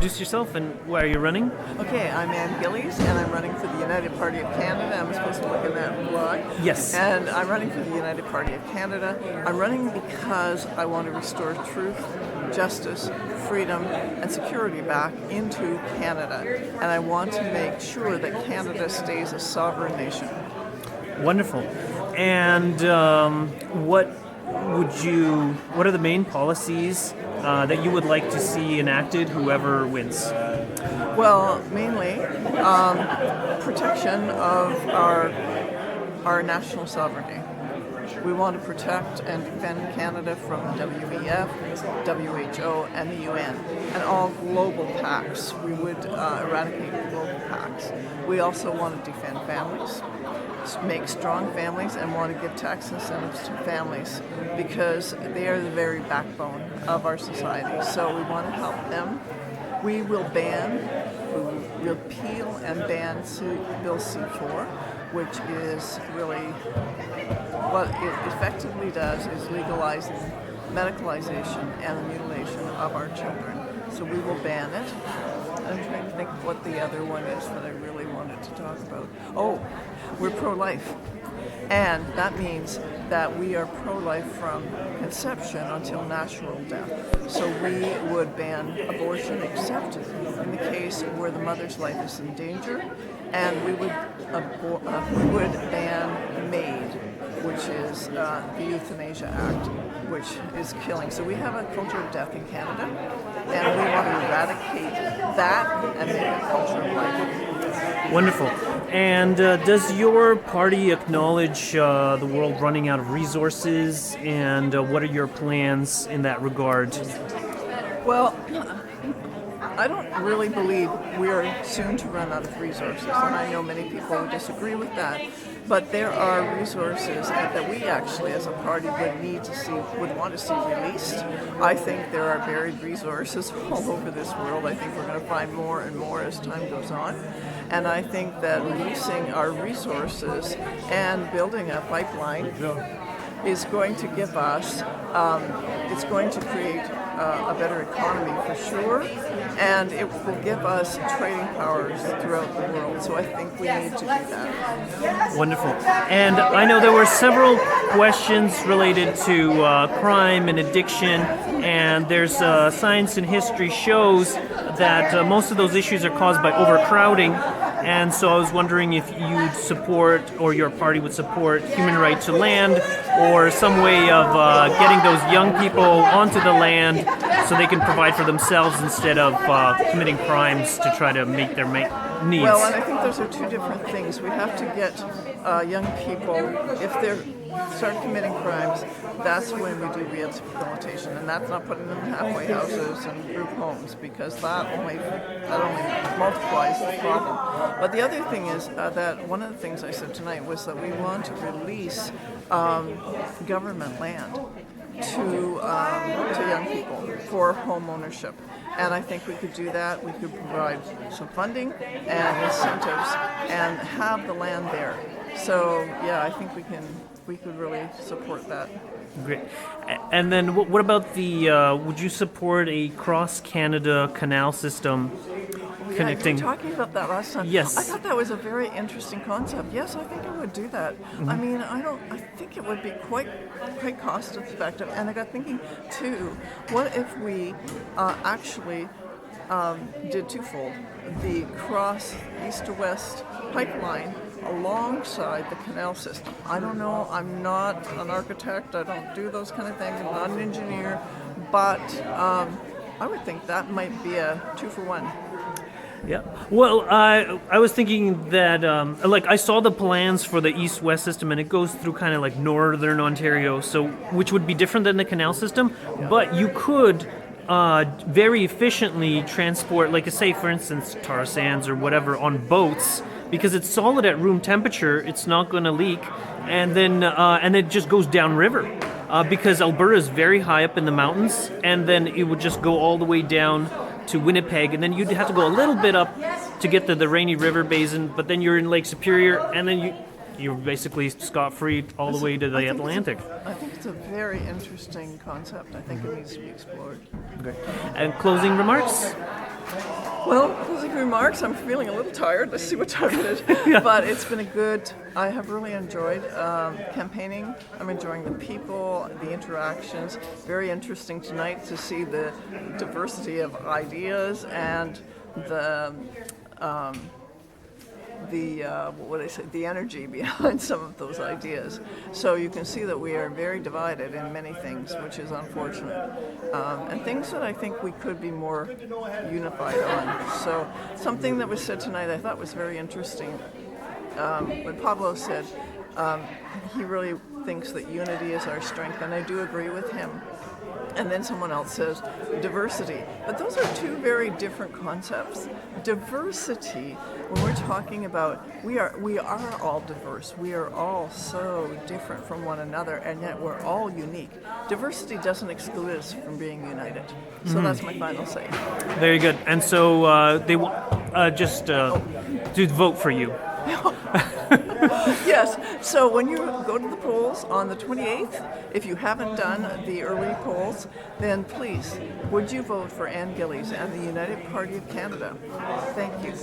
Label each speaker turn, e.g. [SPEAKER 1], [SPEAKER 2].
[SPEAKER 1] introduce yourself and why are you running?
[SPEAKER 2] Okay, I'm Ann Gillies, and I'm running for the United Party of Canada. I'm supposed to look in that blog.
[SPEAKER 1] Yes.
[SPEAKER 2] And I'm running for the United Party of Canada. I'm running because I want to restore truth, justice, freedom, and security back into Canada. And I want to make sure that Canada stays a sovereign nation.
[SPEAKER 1] Wonderful. And what are the main policies that you would like to see enacted, whoever wins?
[SPEAKER 2] Well, mainly protection of our national sovereignty. We want to protect and defend Canada from the WEF, WHO, and the UN, and all global pacts. We would eradicate global pacts. We also want to defend families, make strong families, and want to give tax incentives to families because they are the very backbone of our society. So we want to help them. We will repeal and ban Bill C-4, which is really what it effectively does is legalizing medicalization and the mutilation of our children. So we will ban it. I'm trying to think of what the other one is that I really wanted to talk about. Oh, we're pro-life. And that means that we are pro-life from conception until natural death. So we would ban abortion except in the case where the mother's life is in danger, and we would ban MAID, which is the Euthanasia Act, which is killing. So we have a culture of death in Canada, and we want to eradicate that and make a culture of life.
[SPEAKER 1] Wonderful. And does your party acknowledge the world running out of resources, and what are your plans in that regard?
[SPEAKER 2] Well, I don't really believe we're soon to run out of resources, and I know many people would disagree with that. But there are resources that we actually, as a party, would want to see released. I think there are buried resources all over this world. I think we're going to find more and more as time goes on. And I think that releasing our resources and building a pipeline is going to give us, it's going to create a better economy for sure, and it will give us trading powers throughout the world. So I think we need to do that.
[SPEAKER 1] Wonderful. And I know there were several questions related to crime and addiction, and there's science and history shows that most of those issues are caused by overcrowding. And so I was wondering if you'd support, or your party would support, human right to land, or some way of getting those young people onto the land so they can provide for themselves instead of committing crimes to try to meet their needs.
[SPEAKER 2] Well, and I think those are two different things. We have to get young people, if they start committing crimes, that's when we do rehabilitation, and that's not putting them in halfway houses and group homes, because that only multiplies the problem. But the other thing is that one of the things I said tonight was that we want to release government land to young people for home ownership. And I think we could do that. We could provide some funding and incentives and have the land there. So yeah, I think we could really support that.
[SPEAKER 1] Great. And then what about would you support a cross-Canada canal system connecting?
[SPEAKER 2] We were talking about that last time.
[SPEAKER 1] Yes.
[SPEAKER 2] I thought that was a very interesting concept. Yes, I think I would do that. Mm-hmm. I mean, I think it would be quite cost effective. And I got thinking too, what if we actually did twofold? The cross east to west pipeline alongside the canal system. I don't know, I'm not an architect, I don't do those kind of things, I'm not an engineer, but I would think that might be a 2-for-1.
[SPEAKER 1] Yeah. Well, I was thinking that, I saw the plans for the east-west system, and it goes through kind of like northern Ontario, so which would be different than the canal system, but you could very efficiently transport, like say, for instance, tar sands or whatever on boats, because it's solid at room temperature, it's not going to leak, and then it just goes downriver. Because Alberta is very high up in the mountains, and then it would just go all the way down to Winnipeg, and then you'd have to go a little bit up to get to the Rainy River Basin, but then you're in Lake Superior, and then you're basically scot-free all the way to the Atlantic.
[SPEAKER 2] I think it's a very interesting concept. I think it needs to be explored.
[SPEAKER 1] Okay. And closing remarks?
[SPEAKER 2] Well, closing remarks. I'm feeling a little tired. Let's see what time it is. But it's been I have really enjoyed campaigning. I'm enjoying the people, the interactions. Very interesting tonight to see the diversity of ideas and the energy behind some of those ideas. So you can see that we are very divided in many things, which is unfortunate, and things that I think we could be more unified on. So something that was said tonight I thought was very interesting. When Pablo said he really thinks that unity is our strength, and I do agree with him. And then someone else says diversity. But those are two very different concepts. Diversity, when we're talking about, we are all diverse. We are all so different from one another, and yet we're all unique. Diversity doesn't exclude us from being united. So that's my final say.
[SPEAKER 1] Very good. And so they just to vote for you.
[SPEAKER 2] Yes, so when you go to the polls on the 28th, if you haven't done the early polls, then please, would you vote for Ann Gillies and the United Party of Canada? Thank you.